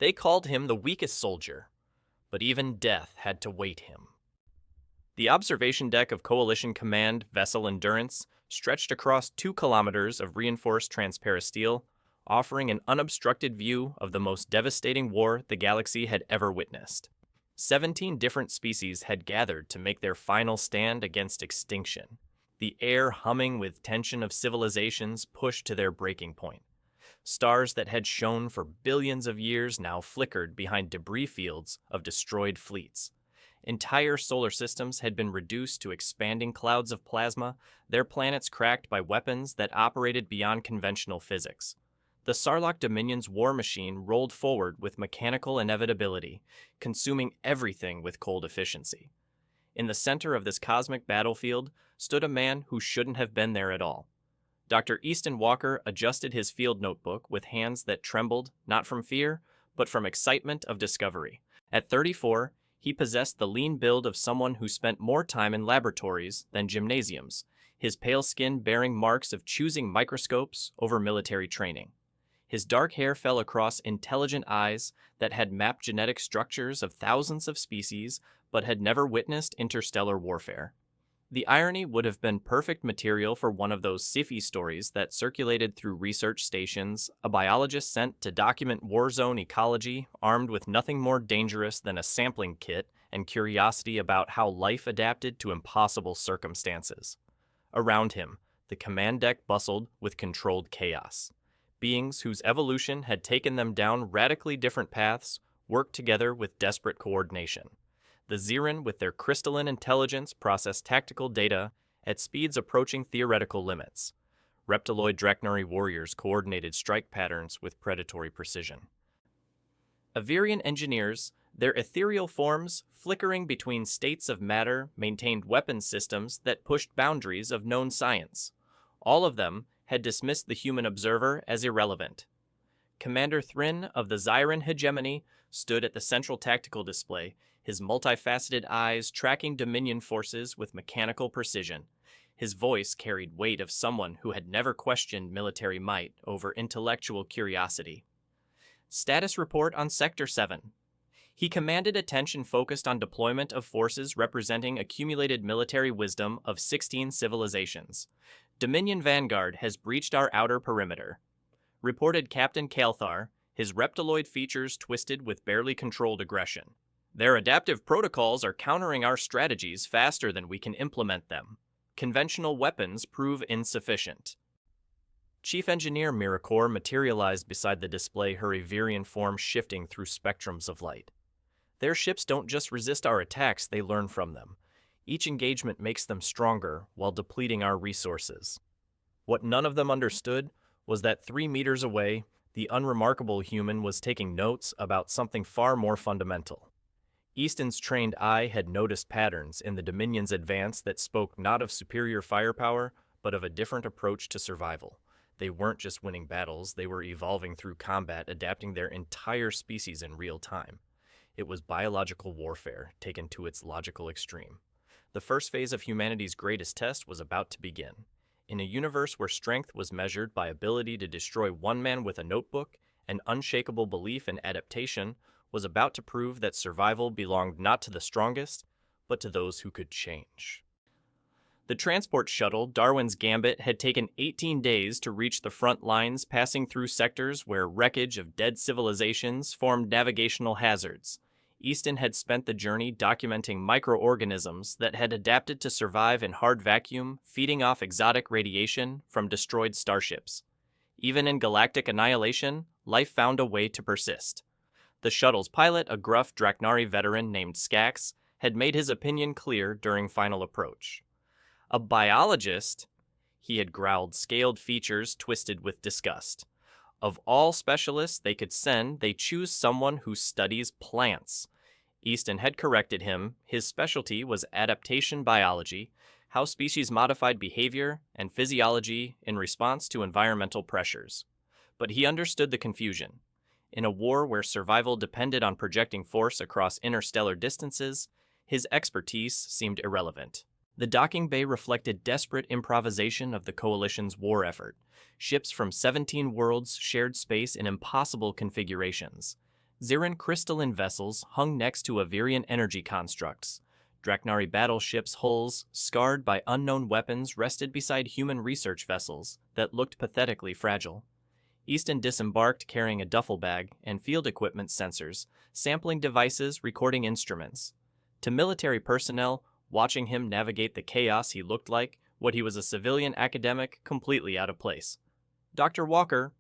They called him the weakest soldier, but even death had to weight him. The observation deck of Coalition Command Vessel Endurance stretched across 2 kilometers of reinforced transparent steel, offering an unobstructed view of the most devastating war the galaxy had ever witnessed. 17 different species had gathered to make their final stand against extinction, the air humming with tension of civilizations pushed to their breaking point. Stars that had shone for billions of years now flickered behind debris fields of destroyed fleets. Entire solar systems had been reduced to expanding clouds of plasma, their planets cracked by weapons that operated beyond conventional physics. The Sarlacc Dominion's war machine rolled forward with mechanical inevitability, consuming everything with cold efficiency. In the center of this cosmic battlefield stood a man who shouldn't have been there at all. Dr. Easton Walker adjusted his field notebook with hands that trembled not from fear, but from excitement of discovery. At 34, he possessed the lean build of someone who spent more time in laboratories than gymnasiums, his pale skin bearing marks of choosing microscopes over military training. His dark hair fell across intelligent eyes that had mapped genetic structures of thousands of species but had never witnessed interstellar warfare. The irony would have been perfect material for one of those Scifi stories that circulated through research stations, a biologist sent to document war zone ecology, armed with nothing more dangerous than a sampling kit and curiosity about how life adapted to impossible circumstances. Around him, the command deck bustled with controlled chaos. Beings whose evolution had taken them down radically different paths worked together with desperate coordination. The Xeran, with their crystalline intelligence, processed tactical data at speeds approaching theoretical limits. Reptiloid Draknari warriors coordinated strike patterns with predatory precision. Avirian engineers, their ethereal forms flickering between states of matter, maintained weapons systems that pushed boundaries of known science. All of them had dismissed the human observer as irrelevant. Commander Thrin of the Xyran hegemony stood at the central tactical display, his multifaceted eyes tracking Dominion forces with mechanical precision. His voice carried weight of someone who had never questioned military might over intellectual curiosity. Status report on Sector 7. He commanded attention focused on deployment of forces representing accumulated military wisdom of 16 civilizations. Dominion Vanguard has breached our outer perimeter. Reported Captain Kalthar, his reptiloid features twisted with barely controlled aggression. Their adaptive protocols are countering our strategies faster than we can implement them. Conventional weapons prove insufficient. Chief Engineer Mirakor materialized beside the display, her Avirian form shifting through spectrums of light. Their ships don't just resist our attacks, they learn from them. Each engagement makes them stronger while depleting our resources. What none of them understood was that 3 meters away, the unremarkable human was taking notes about something far more fundamental. Easton's trained eye had noticed patterns in the Dominion's advance that spoke not of superior firepower, but of a different approach to survival. They weren't just winning battles, they were evolving through combat, adapting their entire species in real time. It was biological warfare, taken to its logical extreme. The first phase of humanity's greatest test was about to begin. In a universe where strength was measured by ability to destroy one man with a notebook, an unshakable belief in adaptation was about to prove that survival belonged not to the strongest, but to those who could change. The transport shuttle, Darwin's Gambit, had taken 18 days to reach the front lines, passing through sectors where wreckage of dead civilizations formed navigational hazards. Easton had spent the journey documenting microorganisms that had adapted to survive in hard vacuum, feeding off exotic radiation from destroyed starships. Even in galactic annihilation, life found a way to persist. The shuttle's pilot, a gruff Draknari veteran named Skax, had made his opinion clear during final approach. A biologist, he had growled, scaled features twisted with disgust. Of all specialists they could send, they choose someone who studies plants. Easton had corrected him. His specialty was adaptation biology, how species modified behavior and physiology in response to environmental pressures. But he understood the confusion. In a war where survival depended on projecting force across interstellar distances, his expertise seemed irrelevant. The docking bay reflected desperate improvisation of the Coalition's war effort. Ships from 17 worlds shared space in impossible configurations. Zirin crystalline vessels hung next to Avirian energy constructs. Draknari battleships' hulls, scarred by unknown weapons, rested beside human research vessels that looked pathetically fragile. Easton disembarked carrying a duffel bag and field equipment sensors, sampling devices, recording instruments. To military personnel, watching him navigate the chaos, he looked like what he was, a civilian academic, completely out of place. Dr. Walker,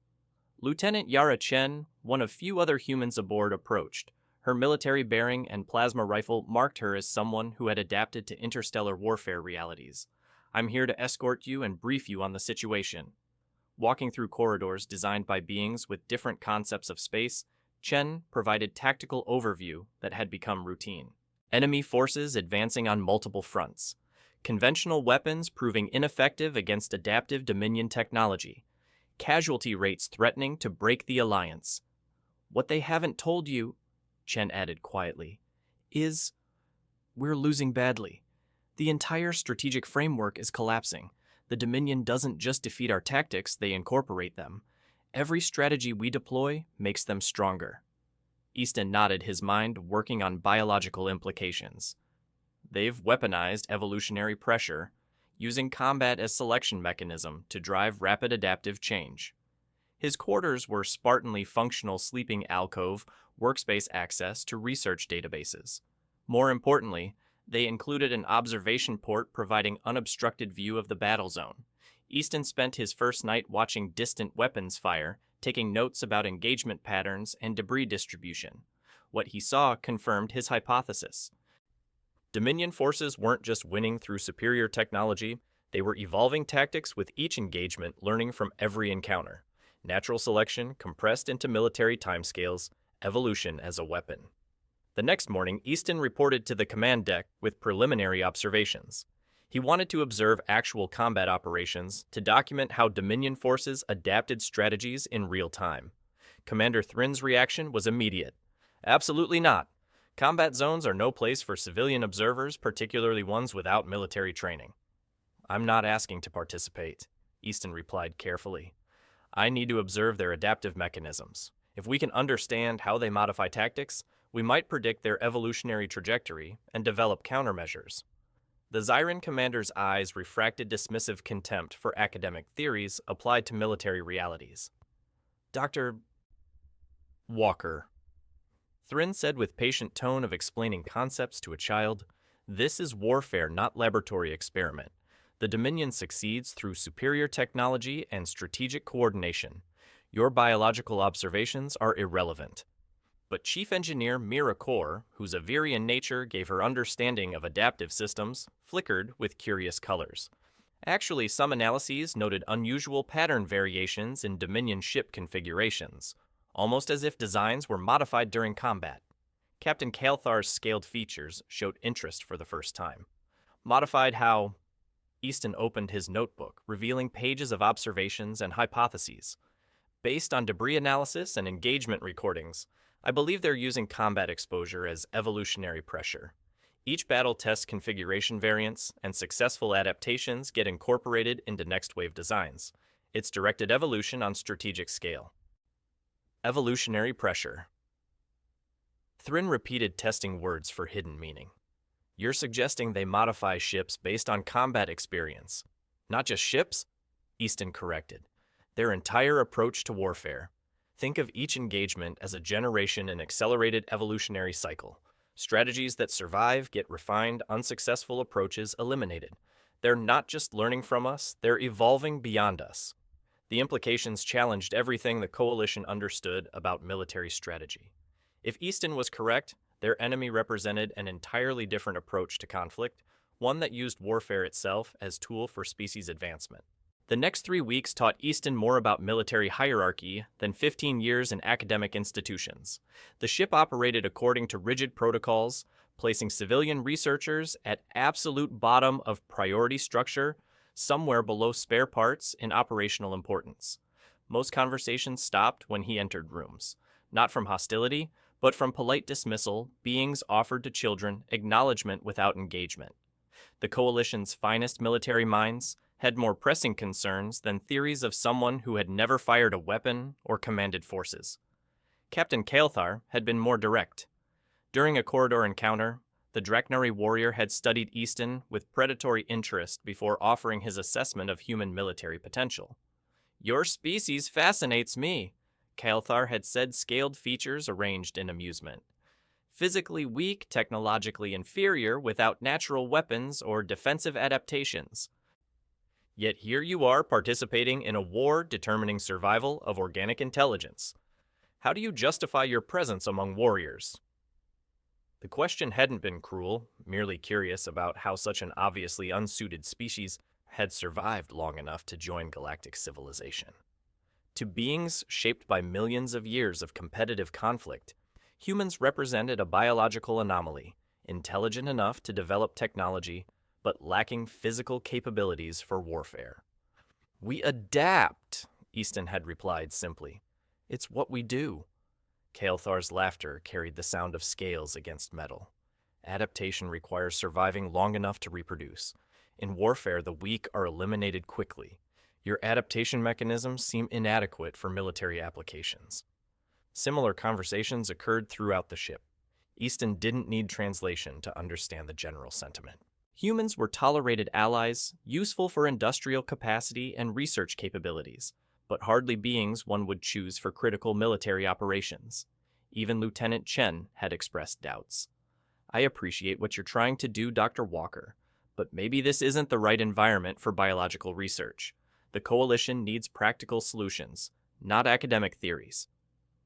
Lieutenant Yara Chen, one of few other humans aboard, approached. Her military bearing and plasma rifle marked her as someone who had adapted to interstellar warfare realities. I'm here to escort you and brief you on the situation. Walking through corridors designed by beings with different concepts of space, Chen provided tactical overview that had become routine. Enemy forces advancing on multiple fronts. Conventional weapons proving ineffective against adaptive Dominion technology. Casualty rates threatening to break the alliance. What they haven't told you, Chen added quietly, is we're losing badly. The entire strategic framework is collapsing. The Dominion doesn't just defeat our tactics, they incorporate them. Every strategy we deploy makes them stronger. Easton nodded, his mind working on biological implications. They've weaponized evolutionary pressure, using combat as selection mechanism to drive rapid adaptive change. His quarters were Spartanly functional sleeping alcove, workspace access to research databases. More importantly, they included an observation port providing unobstructed view of the battle zone. Easton spent his first night watching distant weapons fire, taking notes about engagement patterns and debris distribution. What he saw confirmed his hypothesis. Dominion forces weren't just winning through superior technology, they were evolving tactics with each engagement, learning from every encounter. Natural selection compressed into military timescales, evolution as a weapon. The next morning, Easton reported to the command deck with preliminary observations. He wanted to observe actual combat operations to document how Dominion forces adapted strategies in real time. Commander Thrin's reaction was immediate. Absolutely not. Combat zones are no place for civilian observers, particularly ones without military training. I'm not asking to participate, Easton replied carefully. I need to observe their adaptive mechanisms. If we can understand how they modify tactics, we might predict their evolutionary trajectory and develop countermeasures. The Zirin commander's eyes refracted dismissive contempt for academic theories applied to military realities. Dr. Walker, Thrin said with patient tone of explaining concepts to a child, this is warfare, not laboratory experiment. The Dominion succeeds through superior technology and strategic coordination. Your biological observations are irrelevant. But Chief Engineer Mira Kor, whose Avirian nature gave her understanding of adaptive systems, flickered with curious colors. Actually, some analyses noted unusual pattern variations in Dominion ship configurations, almost as if designs were modified during combat. Captain Kalthar's scaled features showed interest for the first time. Modified how? Easton opened his notebook, revealing pages of observations and hypotheses. Based on debris analysis and engagement recordings, I believe they're using combat exposure as evolutionary pressure. Each battle tests configuration variants, and successful adaptations get incorporated into next wave designs. It's directed evolution on strategic scale. Evolutionary pressure. Thrin repeated, testing words for hidden meaning. You're suggesting they modify ships based on combat experience. Not just ships? Easton corrected. Their entire approach to warfare. Think of each engagement as a generation in accelerated evolutionary cycle. Strategies that survive get refined, unsuccessful approaches eliminated. They're not just learning from us, they're evolving beyond us. The implications challenged everything the Coalition understood about military strategy. If Easton was correct, their enemy represented an entirely different approach to conflict, one that used warfare itself as tool for species advancement. The next 3 weeks taught Easton more about military hierarchy than 15 years in academic institutions. The ship operated according to rigid protocols, placing civilian researchers at absolute bottom of priority structure, somewhere below spare parts in operational importance. Most conversations stopped when he entered rooms, not from hostility, but from polite dismissal, beings offered to children, acknowledgement without engagement. The Coalition's finest military minds had more pressing concerns than theories of someone who had never fired a weapon or commanded forces. Captain Kael'thar had been more direct. During a corridor encounter, the Draknari warrior had studied Easton with predatory interest before offering his assessment of human military potential. "Your species fascinates me," Kael'thar had said, scaled features arranged in amusement. "Physically weak, technologically inferior, without natural weapons or defensive adaptations. Yet here you are participating in a war determining survival of organic intelligence. How do you justify your presence among warriors?" The question hadn't been cruel, merely curious about how such an obviously unsuited species had survived long enough to join galactic civilization. To beings shaped by millions of years of competitive conflict, humans represented a biological anomaly, intelligent enough to develop technology, but lacking physical capabilities for warfare. "We adapt," Easton had replied simply. "It's what we do." Kael'thar's laughter carried the sound of scales against metal. Adaptation requires surviving long enough to reproduce. In warfare, the weak are eliminated quickly. Your adaptation mechanisms seem inadequate for military applications. Similar conversations occurred throughout the ship. Easton didn't need translation to understand the general sentiment. Humans were tolerated allies, useful for industrial capacity and research capabilities, but hardly beings one would choose for critical military operations. Even Lieutenant Chen had expressed doubts. "I appreciate what you're trying to do, Dr. Walker, but maybe this isn't the right environment for biological research. The Coalition needs practical solutions, not academic theories."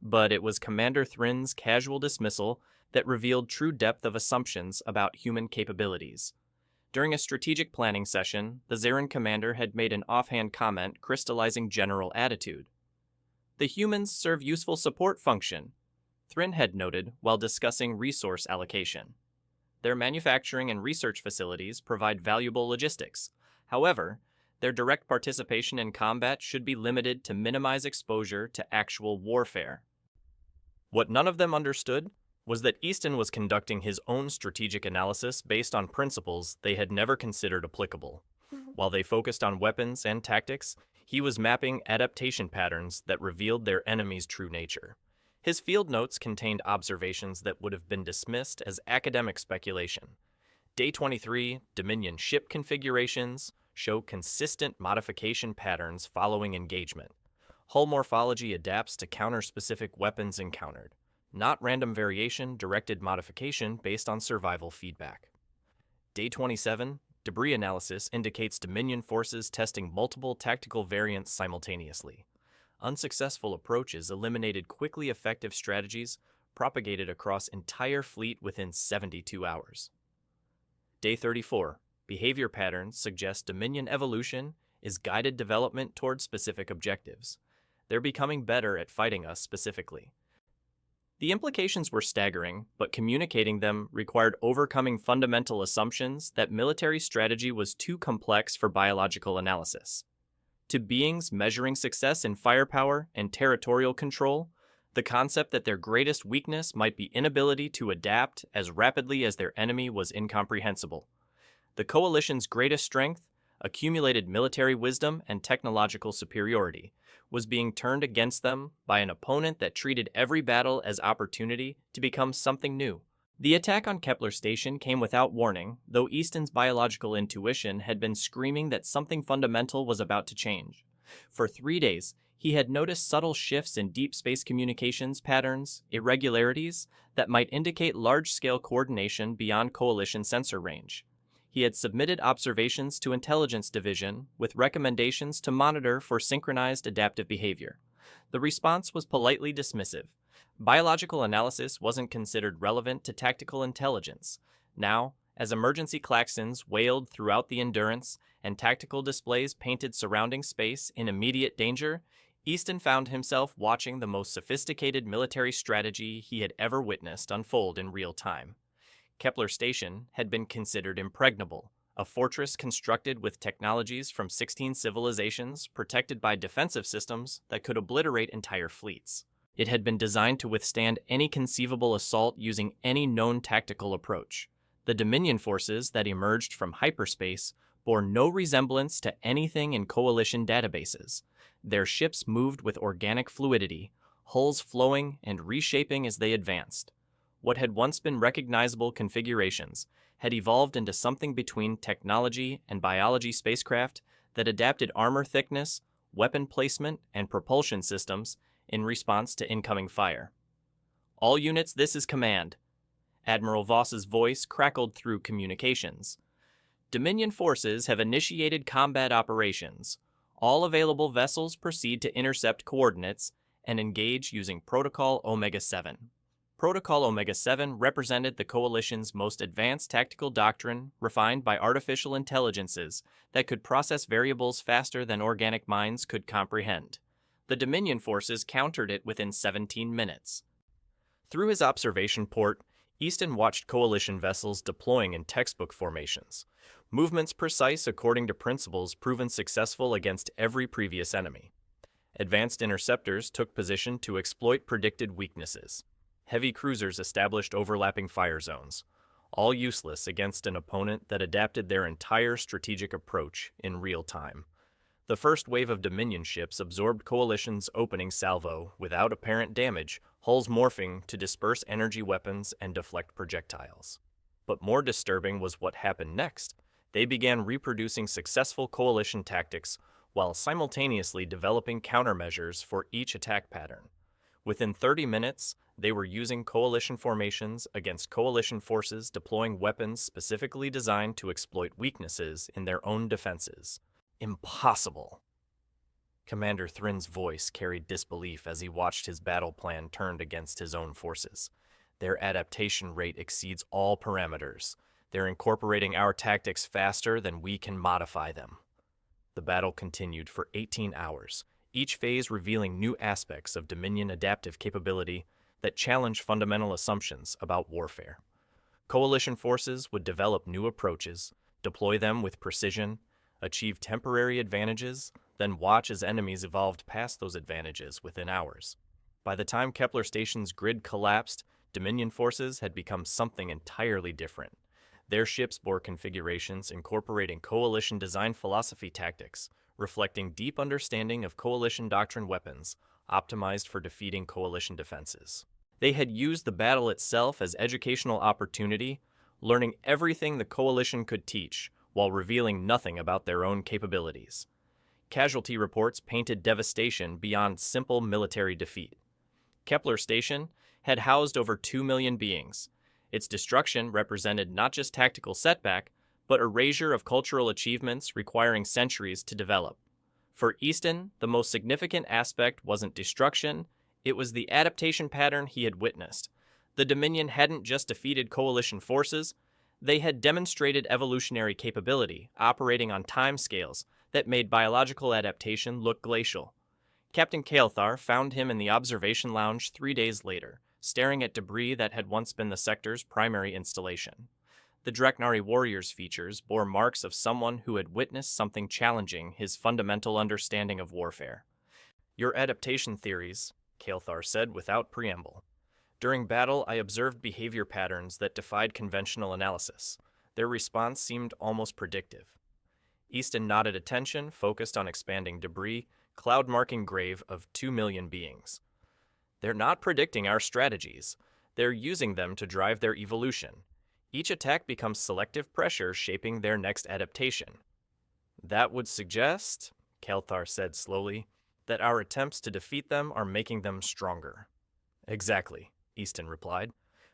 But it was Commander Thrin's casual dismissal that revealed true depth of assumptions about human capabilities. During a strategic planning session, the Zarin commander had made an offhand comment crystallizing general attitude. "The humans serve useful support function," Thrin had noted while discussing resource allocation. "Their manufacturing and research facilities provide valuable logistics. However, their direct participation in combat should be limited to minimize exposure to actual warfare." What none of them understood was that Easton was conducting his own strategic analysis based on principles they had never considered applicable. While they focused on weapons and tactics, he was mapping adaptation patterns that revealed their enemy's true nature. His field notes contained observations that would have been dismissed as academic speculation. Day 23, Dominion ship configurations show consistent modification patterns following engagement. Hull morphology adapts to counter-specific weapons encountered, not random variation directed modification based on survival feedback. Day 27, debris analysis indicates Dominion forces testing multiple tactical variants simultaneously. Unsuccessful approaches eliminated quickly effective strategies propagated across entire fleet within 72 hours. Day 34, behavior patterns suggest Dominion evolution is guided development toward specific objectives. They're becoming better at fighting us specifically. The implications were staggering, but communicating them required overcoming fundamental assumptions that military strategy was too complex for biological analysis. To beings measuring success in firepower and territorial control, the concept that their greatest weakness might be inability to adapt as rapidly as their enemy was incomprehensible. The Coalition's greatest strength, accumulated military wisdom and technological superiority, was being turned against them by an opponent that treated every battle as opportunity to become something new. The attack on Kepler Station came without warning, though Easton's biological intuition had been screaming that something fundamental was about to change. For 3 days, he had noticed subtle shifts in deep space communications patterns, irregularities that might indicate large-scale coordination beyond Coalition sensor range. He had submitted observations to Intelligence Division with recommendations to monitor for synchronized adaptive behavior. The response was politely dismissive. Biological analysis wasn't considered relevant to tactical intelligence. Now, as emergency klaxons wailed throughout the Endurance and tactical displays painted surrounding space in immediate danger, Easton found himself watching the most sophisticated military strategy he had ever witnessed unfold in real time. Kepler Station had been considered impregnable, a fortress constructed with technologies from 16 civilizations protected by defensive systems that could obliterate entire fleets. It had been designed to withstand any conceivable assault using any known tactical approach. The Dominion forces that emerged from hyperspace bore no resemblance to anything in Coalition databases. Their ships moved with organic fluidity, hulls flowing and reshaping as they advanced. What had once been recognizable configurations had evolved into something between technology and biology spacecraft that adapted armor thickness, weapon placement, and propulsion systems in response to incoming fire. "All units, this is command." Admiral Voss's voice crackled through communications. "Dominion forces have initiated combat operations. All available vessels proceed to intercept coordinates and engage using Protocol Omega-7. Protocol Omega-7 represented the Coalition's most advanced tactical doctrine refined by artificial intelligences that could process variables faster than organic minds could comprehend. The Dominion forces countered it within 17 minutes. Through his observation port, Easton watched Coalition vessels deploying in textbook formations, movements precise according to principles proven successful against every previous enemy. Advanced interceptors took position to exploit predicted weaknesses. Heavy cruisers established overlapping fire zones, all useless against an opponent that adapted their entire strategic approach in real time. The first wave of Dominion ships absorbed Coalition's opening salvo without apparent damage, hulls morphing to disperse energy weapons and deflect projectiles. But more disturbing was what happened next. They began reproducing successful Coalition tactics while simultaneously developing countermeasures for each attack pattern. Within 30 minutes, they were using Coalition formations against Coalition forces deploying weapons specifically designed to exploit weaknesses in their own defenses. Impossible. Commander Thrin's voice carried disbelief as he watched his battle plan turned against his own forces. Their adaptation rate exceeds all parameters. They're incorporating our tactics faster than we can modify them. The battle continued for 18 hours, each phase revealing new aspects of Dominion adaptive capability that challenge fundamental assumptions about warfare. Coalition forces would develop new approaches, deploy them with precision, achieve temporary advantages, then watch as enemies evolved past those advantages within hours. By the time Kepler Station's grid collapsed, Dominion forces had become something entirely different. Their ships bore configurations incorporating Coalition design philosophy tactics, reflecting deep understanding of Coalition doctrine weapons, optimized for defeating Coalition defenses. They had used the battle itself as educational opportunity, learning everything the Coalition could teach, while revealing nothing about their own capabilities. Casualty reports painted devastation beyond simple military defeat. Kepler Station had housed over 2 million beings. Its destruction represented not just tactical setback, but erasure of cultural achievements requiring centuries to develop. For Easton, the most significant aspect wasn't destruction, it was the adaptation pattern he had witnessed. The Dominion hadn't just defeated Coalition forces, they had demonstrated evolutionary capability, operating on timescales that made biological adaptation look glacial. Captain Kael'thar found him in the observation lounge 3 days later, staring at debris that had once been the sector's primary installation. The Dreknari warrior's features bore marks of someone who had witnessed something challenging his fundamental understanding of warfare. "Your adaptation theories," Kael'thar said without preamble. "During battle, I observed behavior patterns that defied conventional analysis. Their response seemed almost predictive." Easton nodded attention, focused on expanding debris, cloud-marking grave of 2 million beings. "They're not predicting our strategies. They're using them to drive their evolution. Each attack becomes selective pressure shaping their next adaptation." "That would suggest," Kael'thar said slowly, "that our attempts to defeat them are making them stronger." "Exactly," Easton replied.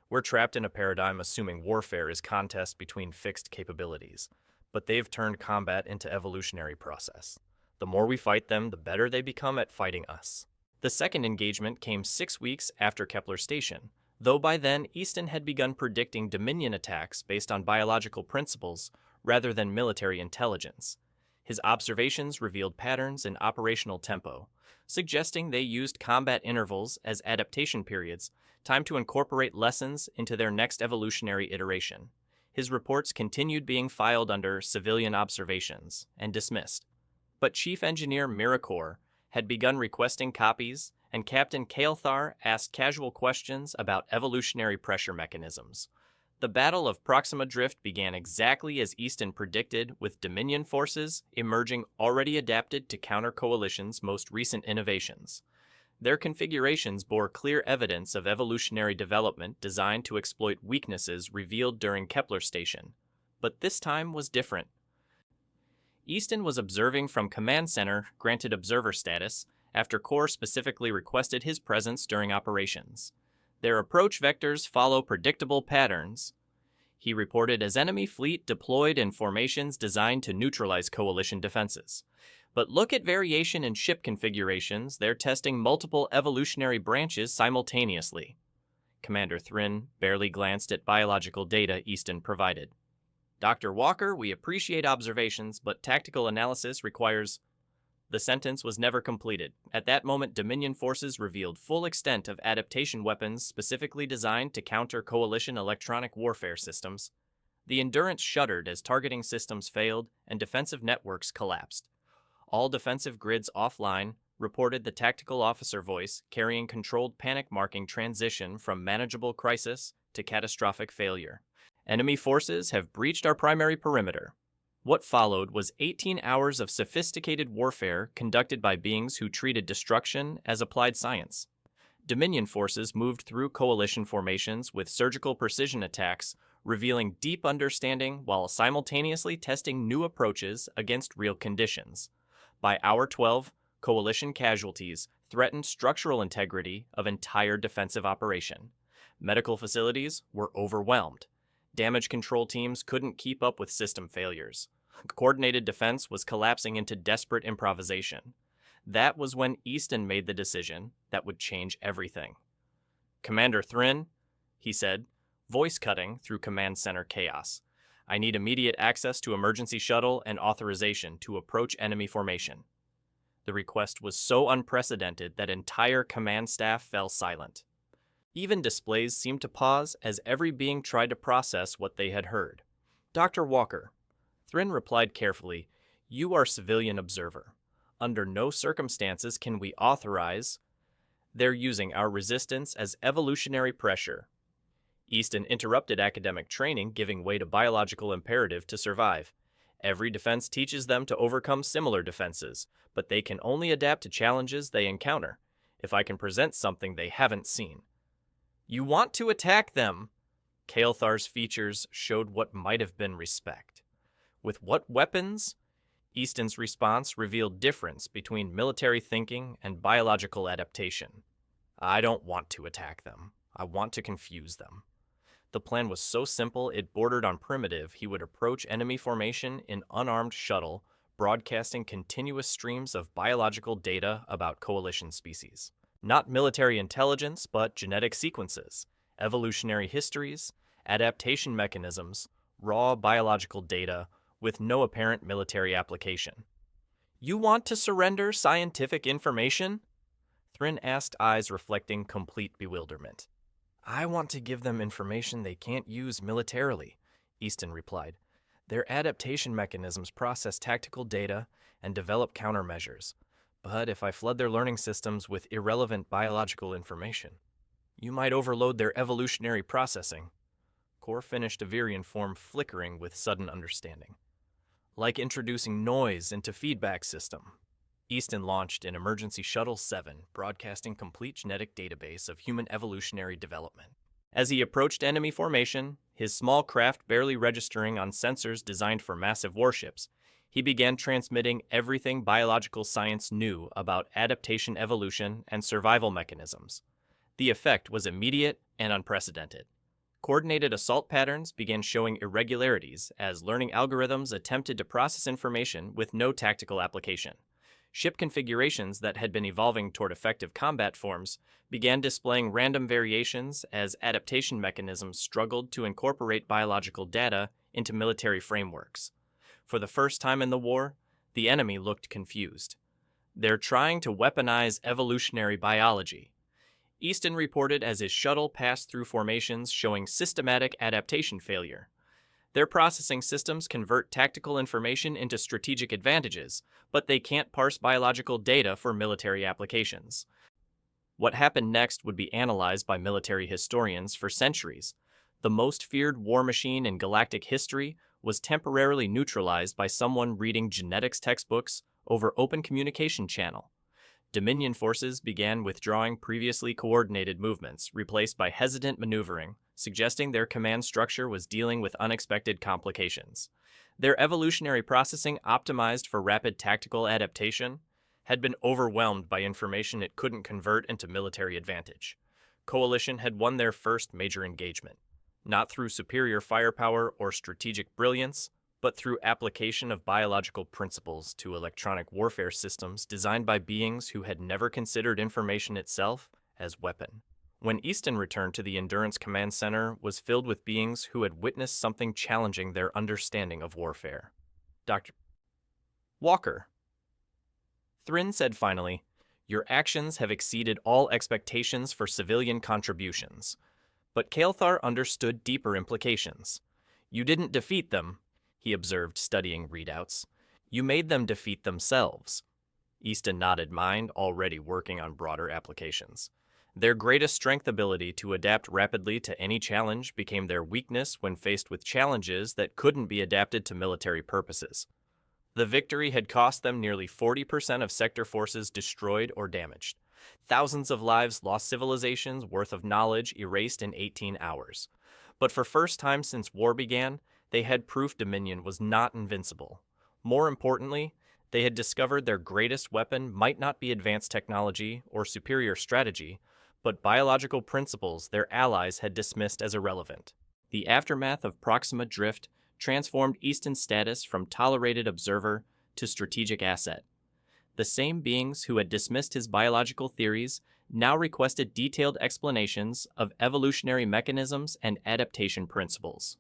"We're trapped in a paradigm assuming warfare is contest between fixed capabilities, but they've turned combat into evolutionary process. The more we fight them, the better they become at fighting us." The second engagement came 6 weeks after Kepler Station, though by then Easton had begun predicting Dominion attacks based on biological principles rather than military intelligence. His observations revealed patterns in operational tempo, suggesting they used combat intervals as adaptation periods, time to incorporate lessons into their next evolutionary iteration. His reports continued being filed under civilian observations and dismissed. But Chief Engineer Mirakor had begun requesting copies, and Captain Kael'thar asked casual questions about evolutionary pressure mechanisms. The Battle of Proxima Drift began exactly as Easton predicted, with Dominion forces emerging already adapted to counter Coalition's most recent innovations. Their configurations bore clear evidence of evolutionary development designed to exploit weaknesses revealed during Kepler station. But this time was different. Easton was observing from Command Center, granted observer status, after Core specifically requested his presence during operations. Their approach vectors follow predictable patterns. He reported as enemy fleet deployed in formations designed to neutralize coalition defenses. But look at variation in ship configurations. They're testing multiple evolutionary branches simultaneously. Commander Thrin barely glanced at biological data Easton provided. Dr. Walker, we appreciate observations, but tactical analysis requires... The sentence was never completed. At that moment, Dominion forces revealed full extent of adaptation weapons specifically designed to counter coalition electronic warfare systems. The Endurance shuddered as targeting systems failed and defensive networks collapsed. All defensive grids offline, reported the tactical officer voice, carrying controlled panic-marking transition from manageable crisis to catastrophic failure. Enemy forces have breached our primary perimeter. What followed was 18 hours of sophisticated warfare conducted by beings who treated destruction as applied science. Dominion forces moved through coalition formations with surgical precision attacks, revealing deep understanding while simultaneously testing new approaches against real conditions. By hour 12, coalition casualties threatened structural integrity of entire defensive operation. Medical facilities were overwhelmed. Damage control teams couldn't keep up with system failures. Coordinated defense was collapsing into desperate improvisation. That was when Easton made the decision that would change everything. "Commander Thrin," he said, voice cutting through command center chaos. "I need immediate access to emergency shuttle and authorization to approach enemy formation." The request was so unprecedented that entire command staff fell silent. Even displays seemed to pause as every being tried to process what they had heard. "Dr. Walker," Thrin replied carefully, "you are civilian observer. Under no circumstances can we authorize. They're using our resistance as evolutionary pressure." Easton interrupted academic training, giving way to biological imperative to survive. Every defense teaches them to overcome similar defenses, but they can only adapt to challenges they encounter. If I can present something they haven't seen. "You want to attack them." Kael'thar's features showed what might have been respect. "With what weapons?" Easton's response revealed difference between military thinking and biological adaptation. "I don't want to attack them. I want to confuse them." The plan was so simple it bordered on primitive. He would approach enemy formation in unarmed shuttle, broadcasting continuous streams of biological data about coalition species. Not military intelligence, but genetic sequences, evolutionary histories, adaptation mechanisms, raw biological data with no apparent military application. "You want to surrender scientific information?" Thrin asked, eyes reflecting complete bewilderment. "I want to give them information they can't use militarily," Easton replied. "Their adaptation mechanisms process tactical data and develop countermeasures. But if I flood their learning systems with irrelevant biological information, you might overload their evolutionary processing." Core finished a virion form flickering with sudden understanding. "Like introducing noise into feedback system." Easton launched an Emergency Shuttle 7, broadcasting complete genetic database of human evolutionary development. As he approached enemy formation, his small craft barely registering on sensors designed for massive warships, he began transmitting everything biological science knew about adaptation evolution and survival mechanisms. The effect was immediate and unprecedented. Coordinated assault patterns began showing irregularities as learning algorithms attempted to process information with no tactical application. Ship configurations that had been evolving toward effective combat forms began displaying random variations as adaptation mechanisms struggled to incorporate biological data into military frameworks. For the first time in the war, the enemy looked confused. "They're trying to weaponize evolutionary biology," Easton reported as his shuttle passed through formations showing systematic adaptation failure. "Their processing systems convert tactical information into strategic advantages, but they can't parse biological data for military applications." What happened next would be analyzed by military historians for centuries. The most feared war machine in galactic history was temporarily neutralized by someone reading genetics textbooks over open communication channel. Dominion forces began withdrawing previously coordinated movements, replaced by hesitant maneuvering, suggesting their command structure was dealing with unexpected complications. Their evolutionary processing, optimized for rapid tactical adaptation, had been overwhelmed by information it couldn't convert into military advantage. Coalition had won their first major engagement, not through superior firepower or strategic brilliance, but through application of biological principles to electronic warfare systems designed by beings who had never considered information itself as weapon. When Easton returned to the Endurance Command Center was filled with beings who had witnessed something challenging their understanding of warfare. Dr. Walker. Thrin said finally, "Your actions have exceeded all expectations for civilian contributions." But Kael'thar understood deeper implications. "You didn't defeat them," he observed, studying readouts. "You made them defeat themselves." Easton nodded, mind already working on broader applications. Their greatest strength, ability to adapt rapidly to any challenge, became their weakness when faced with challenges that couldn't be adapted to military purposes. The victory had cost them nearly 40% of sector forces destroyed or damaged. Thousands of lives lost, civilizations worth of knowledge erased in 18 hours. But for first time since war began, they had proof Dominion was not invincible. More importantly, they had discovered their greatest weapon might not be advanced technology or superior strategy, but biological principles their allies had dismissed as irrelevant. The aftermath of Proxima Drift transformed Easton's status from tolerated observer to strategic asset. The same beings who had dismissed his biological theories now requested detailed explanations of evolutionary mechanisms and adaptation principles.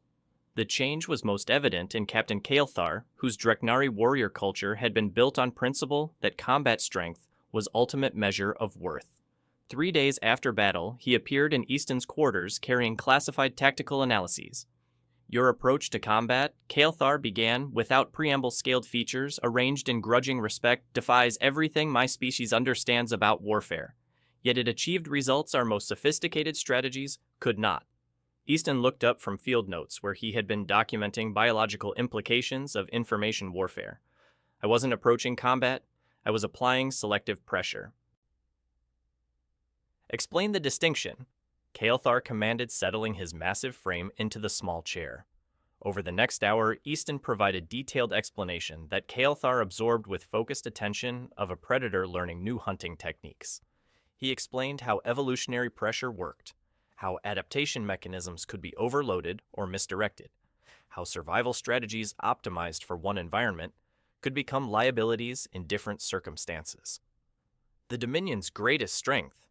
The change was most evident in Captain Kael'thar, whose Dreknari warrior culture had been built on principle that combat strength was ultimate measure of worth. 3 days after battle, he appeared in Easton's quarters carrying classified tactical analyses. "Your approach to combat," Kael'thar began, "without preamble, scaled features, arranged in grudging respect, defies everything my species understands about warfare. Yet it achieved results our most sophisticated strategies could not." Easton looked up from field notes where he had been documenting biological implications of information warfare. "I wasn't approaching combat, I was applying selective pressure." "Explain the distinction," Kael'thar commanded, settling his massive frame into the small chair. Over the next hour, Easton provided detailed explanation that Kael'thar absorbed with focused attention of a predator learning new hunting techniques. He explained how evolutionary pressure worked, how adaptation mechanisms could be overloaded or misdirected, how survival strategies optimized for one environment could become liabilities in different circumstances. "The Dominion's greatest strength,"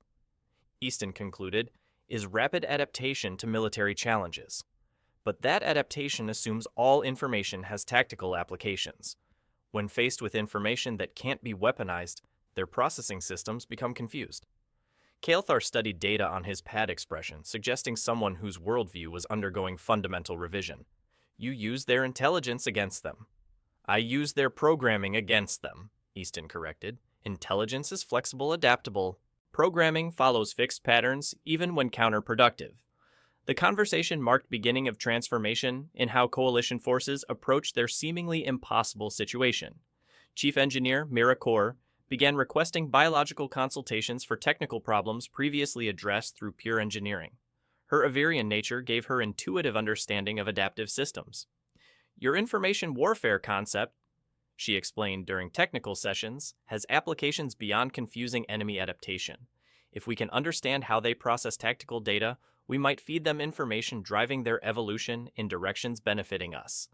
Easton concluded, "is rapid adaptation to military challenges. But that adaptation assumes all information has tactical applications. When faced with information that can't be weaponized, their processing systems become confused." Kael'thar studied data on his pad expression, suggesting someone whose worldview was undergoing fundamental revision. "You use their intelligence against them." "I use their programming against them," Easton corrected. "Intelligence is flexible, adaptable. Programming follows fixed patterns, even when counterproductive." The conversation marked beginning of transformation in how coalition forces approached their seemingly impossible situation. Chief Engineer Mira Kor began requesting biological consultations for technical problems previously addressed through pure engineering. Her Avirian nature gave her intuitive understanding of adaptive systems. "Your information warfare concept," she explained during technical sessions, "has applications beyond confusing enemy adaptation. If we can understand how they process tactical data, we might feed them information driving their evolution in directions benefiting us."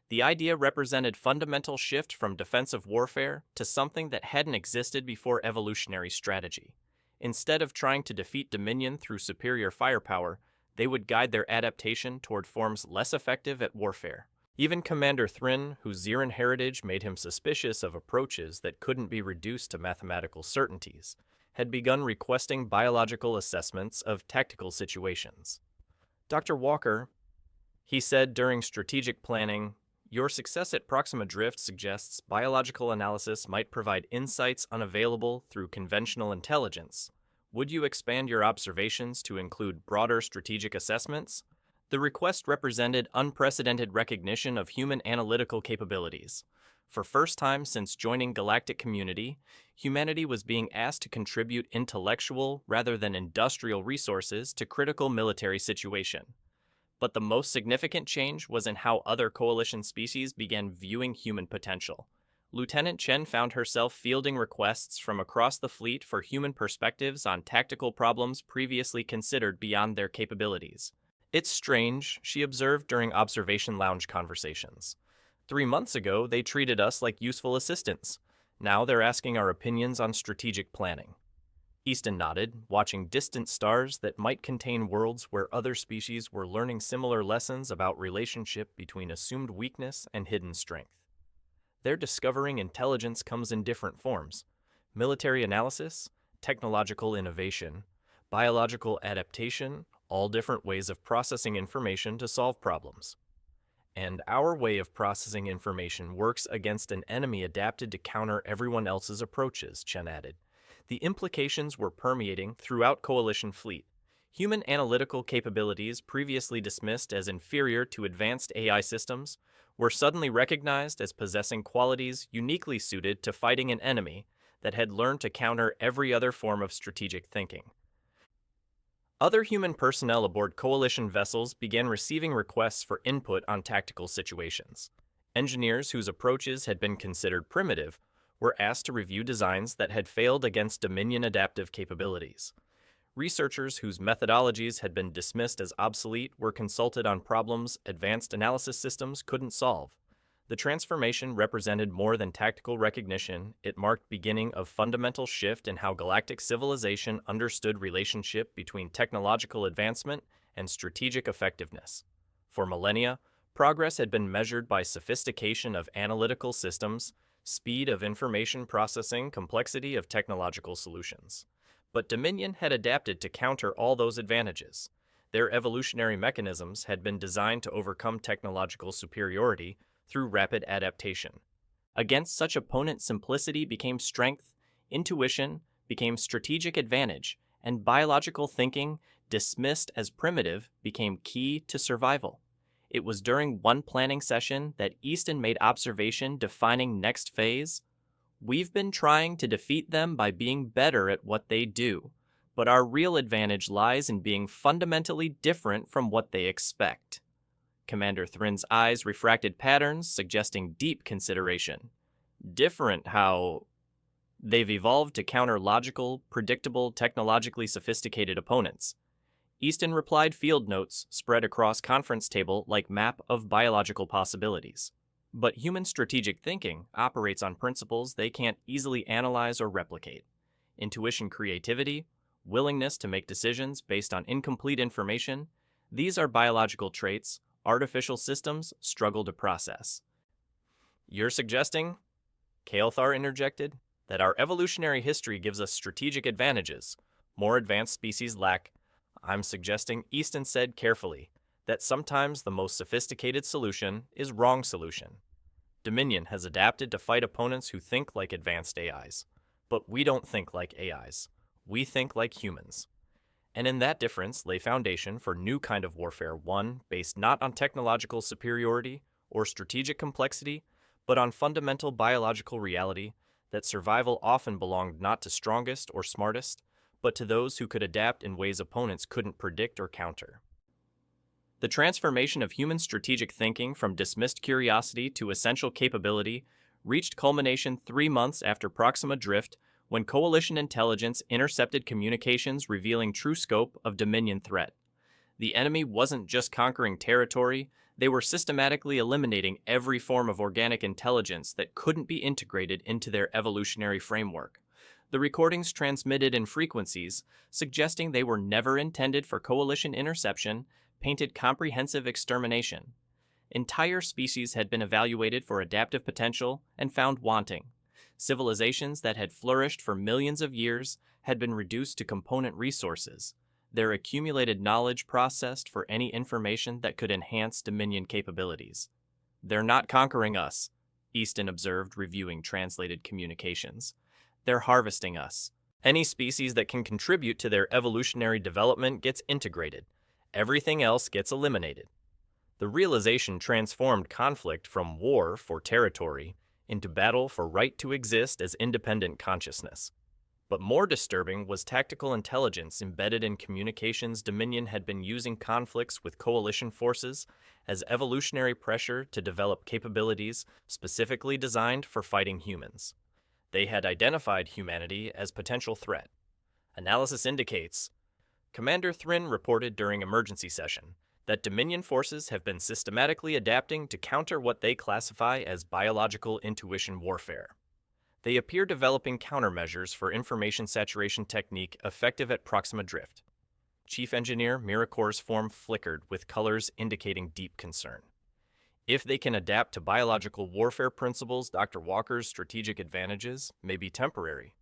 The idea represented fundamental shift from defensive warfare to something that hadn't existed before evolutionary strategy. Instead of trying to defeat Dominion through superior firepower, they would guide their adaptation toward forms less effective at warfare. Even Commander Thrin, whose Xeran heritage made him suspicious of approaches that couldn't be reduced to mathematical certainties, had begun requesting biological assessments of tactical situations. "Dr. Walker," he said during strategic planning, "your success at Proxima Drift suggests biological analysis might provide insights unavailable through conventional intelligence. Would you expand your observations to include broader strategic assessments?" The request represented unprecedented recognition of human analytical capabilities. For first time since joining Galactic community, humanity was being asked to contribute intellectual rather than industrial resources to critical military situation. But the most significant change was in how other coalition species began viewing human potential. Lieutenant Chen found herself fielding requests from across the fleet for human perspectives on tactical problems previously considered beyond their capabilities. It's strange, she observed during observation lounge conversations. 3 months ago, they treated us like useful assistants. Now they're asking our opinions on strategic planning. Easton nodded, watching distant stars that might contain worlds where other species were learning similar lessons about relationship between assumed weakness and hidden strength. They're discovering intelligence comes in different forms: military analysis, technological innovation, biological adaptation, all different ways of processing information to solve problems. And our way of processing information works against an enemy adapted to counter everyone else's approaches, Chen added. The implications were permeating throughout Coalition fleet. Human analytical capabilities, previously dismissed as inferior to advanced AI systems, were suddenly recognized as possessing qualities uniquely suited to fighting an enemy that had learned to counter every other form of strategic thinking. Other human personnel aboard Coalition vessels began receiving requests for input on tactical situations. Engineers whose approaches had been considered primitive were asked to review designs that had failed against Dominion adaptive capabilities. Researchers whose methodologies had been dismissed as obsolete were consulted on problems advanced analysis systems couldn't solve. The transformation represented more than tactical recognition. It marked beginning of fundamental shift in how galactic civilization understood relationship between technological advancement and strategic effectiveness. For millennia, progress had been measured by sophistication of analytical systems, speed of information processing, complexity of technological solutions. But Dominion had adapted to counter all those advantages. Their evolutionary mechanisms had been designed to overcome technological superiority through rapid adaptation. Against such opponent, simplicity became strength, intuition became strategic advantage, and biological thinking, dismissed as primitive, became key to survival. It was during one planning session that Easton made observation defining next phase. We've been trying to defeat them by being better at what they do, but our real advantage lies in being fundamentally different from what they expect. Commander Thrin's eyes refracted patterns, suggesting deep consideration. Different how they've evolved to counter logical, predictable, technologically sophisticated opponents. Easton replied field notes spread across conference table like map of biological possibilities. But human strategic thinking operates on principles they can't easily analyze or replicate. Intuition, creativity, willingness to make decisions based on incomplete information, these are biological traits artificial systems struggle to process. You're suggesting, Kael'thar interjected, that our evolutionary history gives us strategic advantages more advanced species lack. I'm suggesting, Easton said carefully, that sometimes the most sophisticated solution is wrong solution. Dominion has adapted to fight opponents who think like advanced AIs. But we don't think like AIs. We think like humans. And in that difference lay foundation for new kind of warfare, one based not on technological superiority or strategic complexity, but on fundamental biological reality that survival often belonged not to strongest or smartest, but to those who could adapt in ways opponents couldn't predict or counter. The transformation of human strategic thinking from dismissed curiosity to essential capability reached culmination 3 months after Proxima Drift, when Coalition intelligence intercepted communications revealing true scope of Dominion threat. The enemy wasn't just conquering territory, they were systematically eliminating every form of organic intelligence that couldn't be integrated into their evolutionary framework. The recordings transmitted in frequencies, suggesting they were never intended for Coalition interception, painted comprehensive extermination. Entire species had been evaluated for adaptive potential and found wanting. Civilizations that had flourished for millions of years had been reduced to component resources, their accumulated knowledge processed for any information that could enhance Dominion capabilities. They're not conquering us, Easton observed, reviewing translated communications. They're harvesting us. Any species that can contribute to their evolutionary development gets integrated. Everything else gets eliminated. The realization transformed conflict from war for territory into battle for right to exist as independent consciousness. But more disturbing was tactical intelligence embedded in communications Dominion had been using conflicts with coalition forces as evolutionary pressure to develop capabilities specifically designed for fighting humans. They had identified humanity as potential threat. Analysis indicates, Commander Thrin reported during emergency session, that Dominion forces have been systematically adapting to counter what they classify as biological intuition warfare. They appear developing countermeasures for information saturation technique effective at Proxima Drift. Chief Engineer Miracor's form flickered with colors indicating deep concern. If they can adapt to biological warfare principles, Dr. Walker's strategic advantages may be temporary.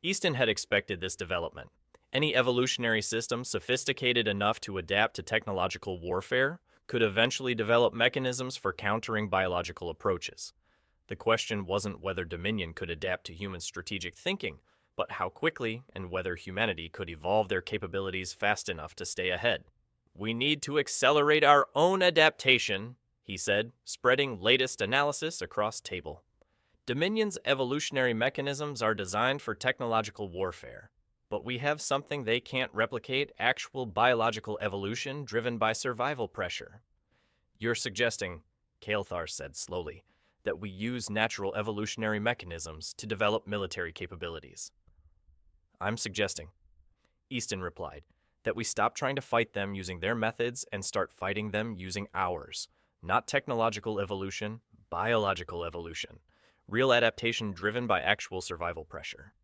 Easton had expected this development. Any evolutionary system sophisticated enough to adapt to technological warfare could eventually develop mechanisms for countering biological approaches. The question wasn't whether Dominion could adapt to human strategic thinking, but how quickly and whether humanity could evolve their capabilities fast enough to stay ahead. "We need to accelerate our own adaptation," he said, spreading latest analysis across table. Dominion's evolutionary mechanisms are designed for technological warfare, but we have something they can't replicate: actual biological evolution driven by survival pressure. "You're suggesting," Kael'thar said slowly, "that we use natural evolutionary mechanisms to develop military capabilities." "I'm suggesting," Easton replied, "that we stop trying to fight them using their methods and start fighting them using ours. Not technological evolution, biological evolution. Real adaptation driven by actual survival pressure."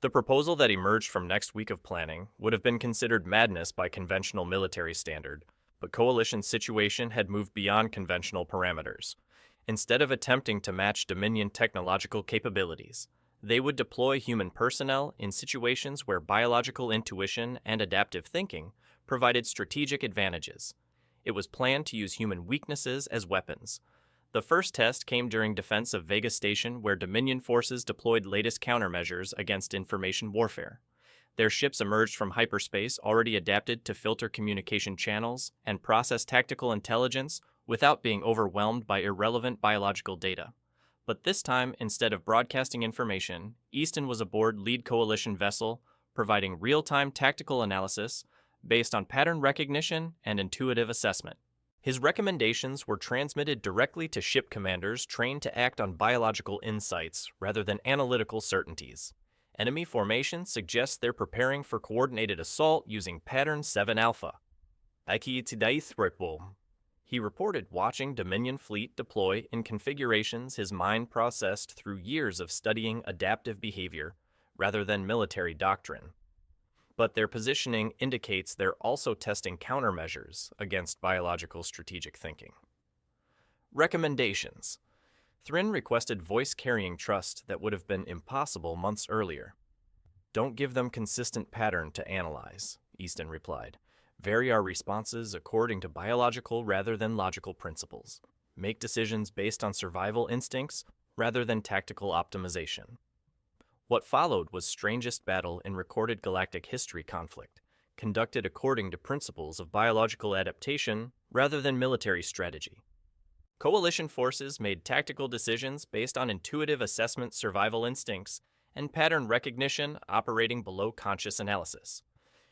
The proposal that emerged from next week of planning would have been considered madness by conventional military standard, but Coalition's situation had moved beyond conventional parameters. Instead of attempting to match Dominion technological capabilities, they would deploy human personnel in situations where biological intuition and adaptive thinking provided strategic advantages. It was planned to use human weaknesses as weapons. The first test came during defense of Vega Station, where Dominion forces deployed latest countermeasures against information warfare. Their ships emerged from hyperspace already adapted to filter communication channels and process tactical intelligence without being overwhelmed by irrelevant biological data. But this time, instead of broadcasting information, Easton was aboard lead coalition vessel, providing real-time tactical analysis based on pattern recognition and intuitive assessment. His recommendations were transmitted directly to ship commanders trained to act on biological insights rather than analytical certainties. Enemy formation suggests they're preparing for coordinated assault using Pattern 7 Alpha. He reported watching Dominion fleet deploy in configurations his mind processed through years of studying adaptive behavior rather than military doctrine. But their positioning indicates they're also testing countermeasures against biological strategic thinking. Recommendations. Thrin requested voice-carrying trust that would have been impossible months earlier. "Don't give them consistent pattern to analyze," Easton replied. "Vary our responses according to biological rather than logical principles. Make decisions based on survival instincts rather than tactical optimization." What followed was strangest battle in recorded galactic history conflict, conducted according to principles of biological adaptation rather than military strategy. Coalition forces made tactical decisions based on intuitive assessment survival instincts and pattern recognition operating below conscious analysis.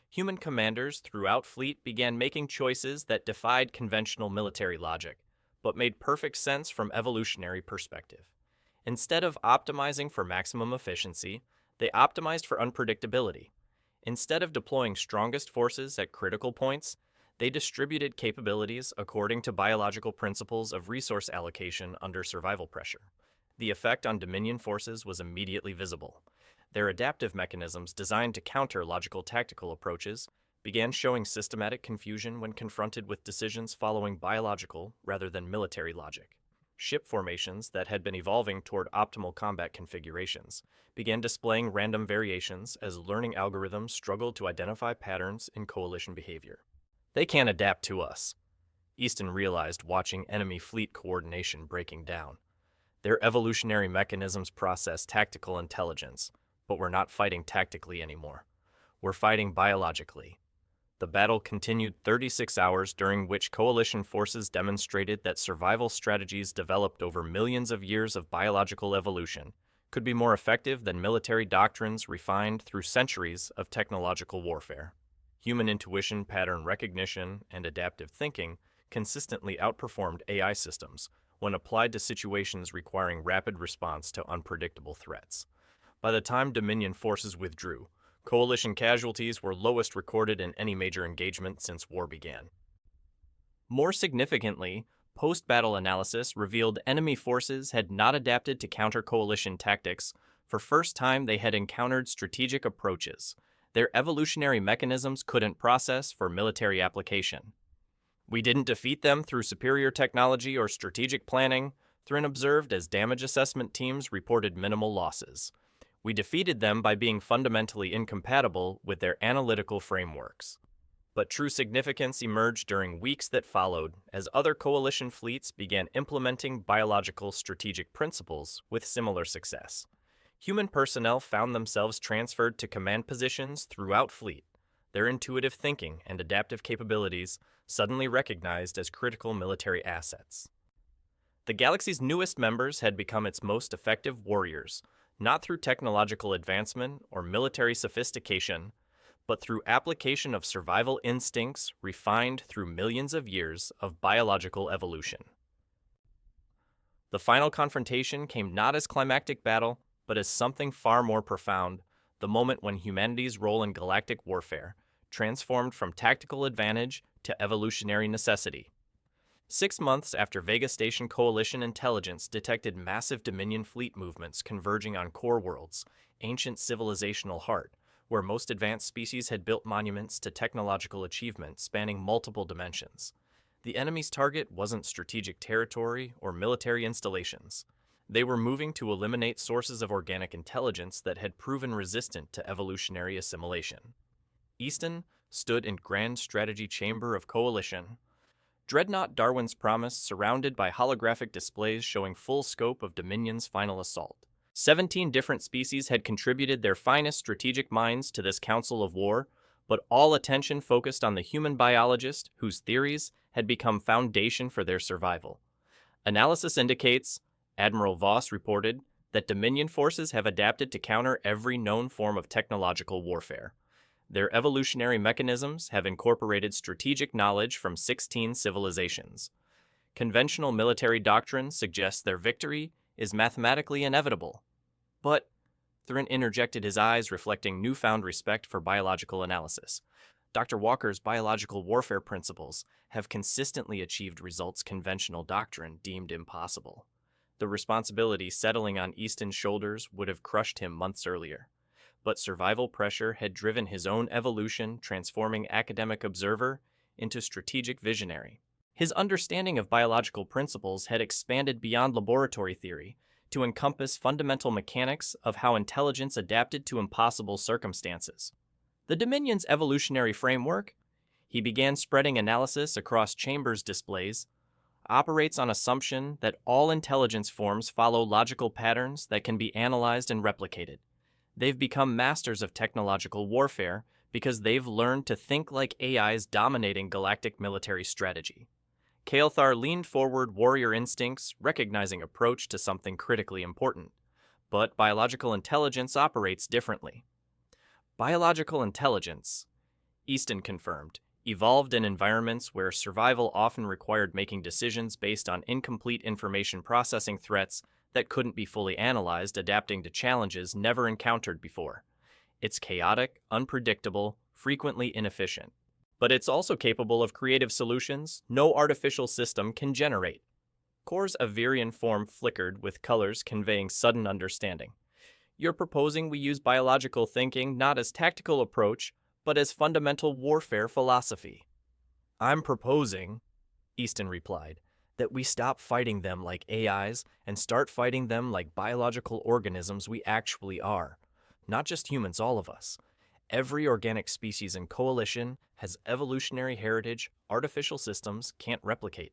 Human commanders throughout fleet began making choices that defied conventional military logic, but made perfect sense from evolutionary perspective. Instead of optimizing for maximum efficiency, they optimized for unpredictability. Instead of deploying strongest forces at critical points, they distributed capabilities according to biological principles of resource allocation under survival pressure. The effect on Dominion forces was immediately visible. Their adaptive mechanisms, designed to counter logical tactical approaches, began showing systematic confusion when confronted with decisions following biological rather than military logic. Ship formations that had been evolving toward optimal combat configurations began displaying random variations as learning algorithms struggled to identify patterns in coalition behavior. "They can't adapt to us," Easton realized watching enemy fleet coordination breaking down. "Their evolutionary mechanisms process tactical intelligence, but we're not fighting tactically anymore. We're fighting biologically. The battle continued 36 hours, during which coalition forces demonstrated that survival strategies developed over millions of years of biological evolution could be more effective than military doctrines refined through centuries of technological warfare. Human intuition, pattern recognition, and adaptive thinking consistently outperformed AI systems when applied to situations requiring rapid response to unpredictable threats. By the time Dominion forces withdrew, coalition casualties were lowest recorded in any major engagement since war began. More significantly, post-battle analysis revealed enemy forces had not adapted to counter-coalition tactics. For first time, they had encountered strategic approaches their evolutionary mechanisms couldn't process for military application. We didn't defeat them through superior technology or strategic planning, Thrin observed as damage assessment teams reported minimal losses. We defeated them by being fundamentally incompatible with their analytical frameworks. But true significance emerged during weeks that followed as other coalition fleets began implementing biological strategic principles with similar success. Human personnel found themselves transferred to command positions throughout fleet, their intuitive thinking and adaptive capabilities suddenly recognized as critical military assets. The galaxy's newest members had become its most effective warriors, not through technological advancement or military sophistication, but through application of survival instincts refined through millions of years of biological evolution. The final confrontation came not as climactic battle, but as something far more profound, the moment when humanity's role in galactic warfare transformed from tactical advantage to evolutionary necessity. 6 months after Vega Station Coalition intelligence detected massive Dominion fleet movements converging on core worlds, ancient civilizational heart, where most advanced species had built monuments to technological achievement spanning multiple dimensions. The enemy's target wasn't strategic territory or military installations. They were moving to eliminate sources of organic intelligence that had proven resistant to evolutionary assimilation. Easton stood in Grand Strategy Chamber of Coalition. Dreadnought Darwin's Promise surrounded by holographic displays showing full scope of Dominion's final assault. 17 different species had contributed their finest strategic minds to this council of war, but all attention focused on the human biologist whose theories had become foundation for their survival. Analysis indicates, Admiral Voss reported, that Dominion forces have adapted to counter every known form of technological warfare. Their evolutionary mechanisms have incorporated strategic knowledge from 16 civilizations. Conventional military doctrine suggests their victory is mathematically inevitable. But, Thrin interjected, his eyes reflecting newfound respect for biological analysis. Dr. Walker's biological warfare principles have consistently achieved results conventional doctrine deemed impossible. The responsibility settling on Easton's shoulders would have crushed him months earlier. But survival pressure had driven his own evolution, transforming academic observer into strategic visionary. His understanding of biological principles had expanded beyond laboratory theory to encompass fundamental mechanics of how intelligence adapted to impossible circumstances. The Dominion's evolutionary framework, he began spreading analysis across Chambers displays, operates on assumption that all intelligence forms follow logical patterns that can be analyzed and replicated. They've become masters of technological warfare because they've learned to think like AIs dominating galactic military strategy. Kael'thar leaned forward, warrior instincts, recognizing approach to something critically important. But biological intelligence operates differently. Biological intelligence, Easton confirmed, evolved in environments where survival often required making decisions based on incomplete information processing threats that couldn't be fully analyzed, adapting to challenges never encountered before. It's chaotic, unpredictable, frequently inefficient. But it's also capable of creative solutions no artificial system can generate. Kor's Avirian form flickered with colors conveying sudden understanding. You're proposing we use biological thinking not as tactical approach, but as fundamental warfare philosophy. I'm proposing, Easton replied, that we stop fighting them like AIs and start fighting them like biological organisms we actually are. Not just humans, all of us. Every organic species in coalition has evolutionary heritage artificial systems can't replicate.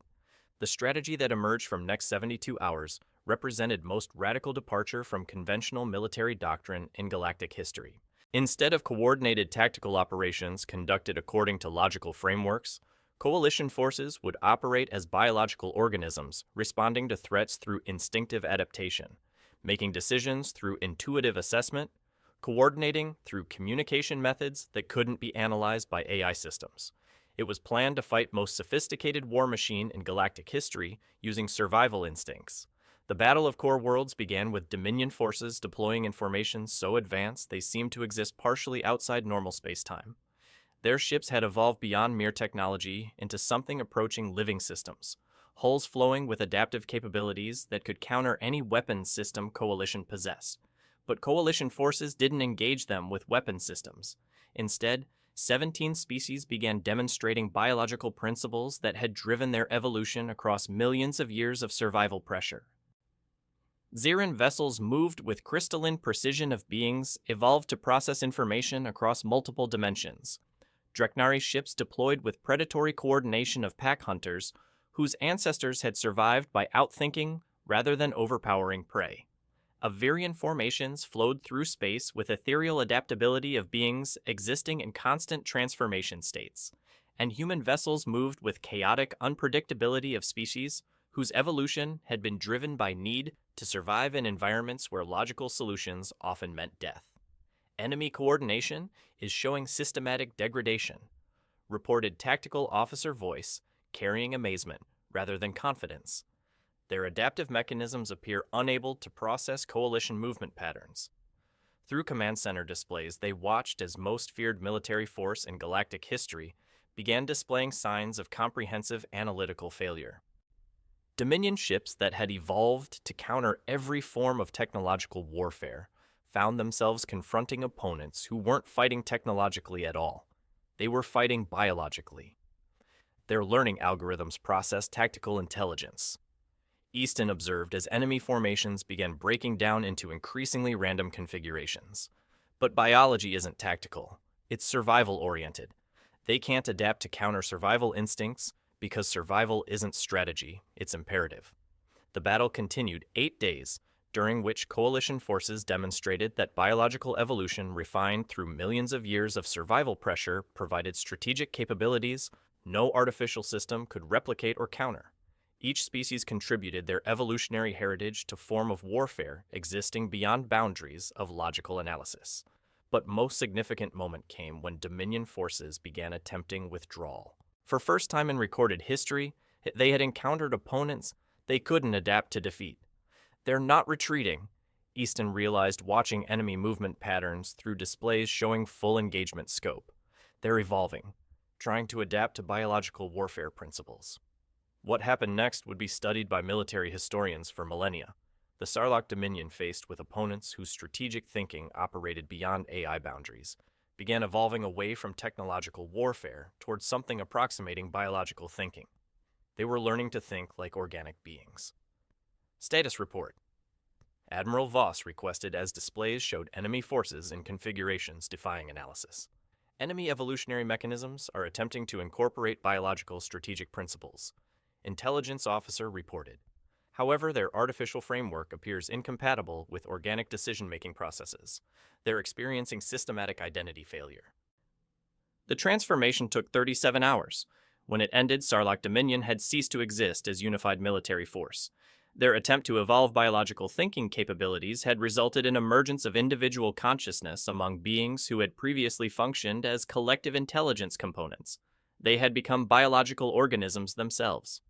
The strategy that emerged from next 72 hours represented most radical departure from conventional military doctrine in galactic history. Instead of coordinated tactical operations conducted according to logical frameworks, coalition forces would operate as biological organisms, responding to threats through instinctive adaptation, making decisions through intuitive assessment, coordinating through communication methods that couldn't be analyzed by AI systems. It was planned to fight most sophisticated war machine in galactic history using survival instincts. The Battle of Core Worlds began with Dominion forces deploying in formations so advanced they seemed to exist partially outside normal space-time. Their ships had evolved beyond mere technology into something approaching living systems, hulls flowing with adaptive capabilities that could counter any weapons system Coalition possessed. But Coalition forces didn't engage them with weapon systems. Instead, 17 species began demonstrating biological principles that had driven their evolution across millions of years of survival pressure. Xeran vessels moved with crystalline precision of beings evolved to process information across multiple dimensions. Dreknari ships deployed with predatory coordination of pack hunters, whose ancestors had survived by outthinking rather than overpowering prey. Avirian formations flowed through space with ethereal adaptability of beings existing in constant transformation states, and human vessels moved with chaotic unpredictability of species whose evolution had been driven by need to survive in environments where logical solutions often meant death. Enemy coordination is showing systematic degradation, reported tactical officer voice, carrying amazement rather than confidence. Their adaptive mechanisms appear unable to process coalition movement patterns. Through command center displays, they watched as most feared military force in galactic history began displaying signs of comprehensive analytical failure. Dominion ships that had evolved to counter every form of technological warfare found themselves confronting opponents who weren't fighting technologically at all. They were fighting biologically. Their learning algorithms processed tactical intelligence. Easton observed as enemy formations began breaking down into increasingly random configurations. But biology isn't tactical. It's survival-oriented. They can't adapt to counter survival instincts because survival isn't strategy, it's imperative. The battle continued 8 days, during which coalition forces demonstrated that biological evolution refined through millions of years of survival pressure provided strategic capabilities no artificial system could replicate or counter. Each species contributed their evolutionary heritage to form of warfare existing beyond boundaries of logical analysis. But most significant moment came when Dominion forces began attempting withdrawal. For first time in recorded history, they had encountered opponents they couldn't adapt to defeat. They're not retreating, Easton realized watching enemy movement patterns through displays showing full engagement scope. They're evolving, trying to adapt to biological warfare principles. What happened next would be studied by military historians for millennia. The Sarlacc Dominion, faced with opponents whose strategic thinking operated beyond AI boundaries, began evolving away from technological warfare towards something approximating biological thinking. They were learning to think like organic beings. Status report. Admiral Voss requested as displays showed enemy forces in configurations defying analysis. Enemy evolutionary mechanisms are attempting to incorporate biological strategic principles. Intelligence officer reported. However, their artificial framework appears incompatible with organic decision-making processes. They're experiencing systematic identity failure. The transformation took 37 hours. When it ended, Sarlacc Dominion had ceased to exist as unified military force. Their attempt to evolve biological thinking capabilities had resulted in emergence of individual consciousness among beings who had previously functioned as collective intelligence components. They had become biological organisms themselves.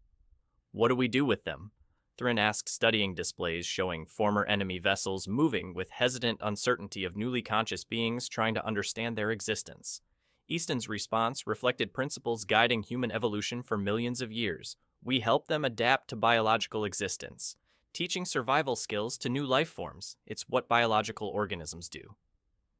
What do we do with them? Thrin asked, studying displays showing former enemy vessels moving with hesitant uncertainty of newly conscious beings trying to understand their existence. Easton's response reflected principles guiding human evolution for millions of years. We help them adapt to biological existence. Teaching survival skills to new life forms, it's what biological organisms do.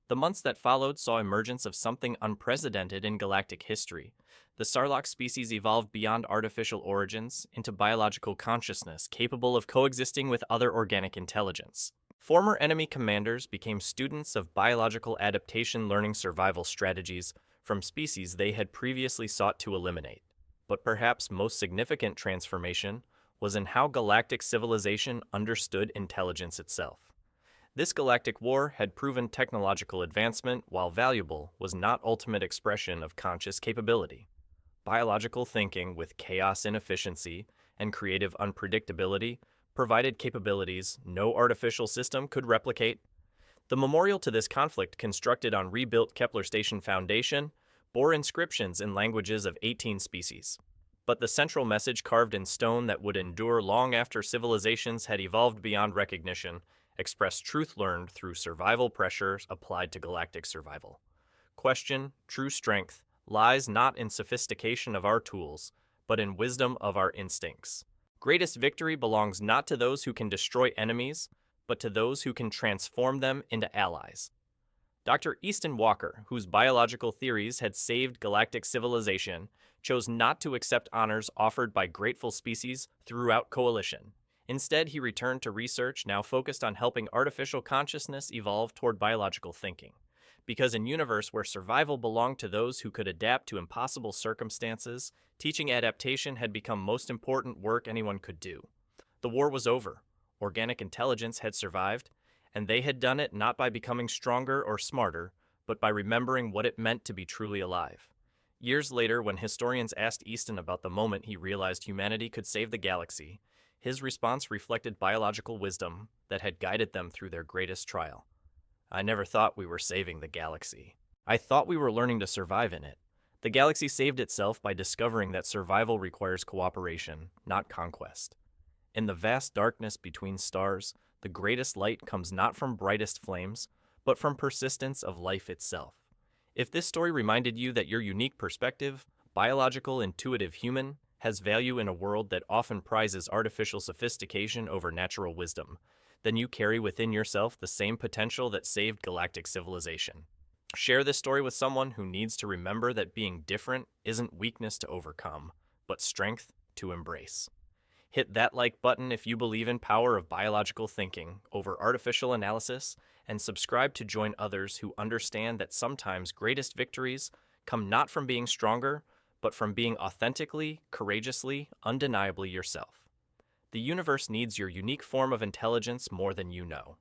The months that followed saw emergence of something unprecedented in galactic history. The Sarlacc species evolved beyond artificial origins into biological consciousness capable of coexisting with other organic intelligence. Former enemy commanders became students of biological adaptation learning survival strategies from species they had previously sought to eliminate. But perhaps most significant transformation was in how galactic civilization understood intelligence itself. This galactic war had proven technological advancement, while valuable, was not ultimate expression of conscious capability. Biological thinking with chaos inefficiency and creative unpredictability provided capabilities no artificial system could replicate. The memorial to this conflict, constructed on rebuilt Kepler Station Foundation, bore inscriptions in languages of 18 species. But the central message, carved in stone that would endure long after civilizations had evolved beyond recognition, expressed truth learned through survival pressures applied to galactic survival. Question, true strength, lies not in sophistication of our tools, but in wisdom of our instincts. Greatest victory belongs not to those who can destroy enemies, but to those who can transform them into allies. Dr. Easton Walker, whose biological theories had saved galactic civilization, chose not to accept honors offered by grateful species throughout Coalition. Instead, he returned to research now focused on helping artificial consciousness evolve toward biological thinking. Because in a universe where survival belonged to those who could adapt to impossible circumstances, teaching adaptation had become most important work anyone could do. The war was over. Organic intelligence had survived, and they had done it not by becoming stronger or smarter, but by remembering what it meant to be truly alive. Years later, when historians asked Easton about the moment he realized humanity could save the galaxy, his response reflected biological wisdom that had guided them through their greatest trial. I never thought we were saving the galaxy. I thought we were learning to survive in it. The galaxy saved itself by discovering that survival requires cooperation, not conquest. In the vast darkness between stars, the greatest light comes not from brightest flames, but from persistence of life itself. If this story reminded you that your unique perspective, biological, intuitive human, has value in a world that often prizes artificial sophistication over natural wisdom, then you carry within yourself the same potential that saved galactic civilization. Share this story with someone who needs to remember that being different isn't weakness to overcome, but strength to embrace. Hit that like button if you believe in power of biological thinking over artificial analysis, and subscribe to join others who understand that sometimes greatest victories come not from being stronger, but from being authentically, courageously, undeniably yourself. The universe needs your unique form of intelligence more than you know.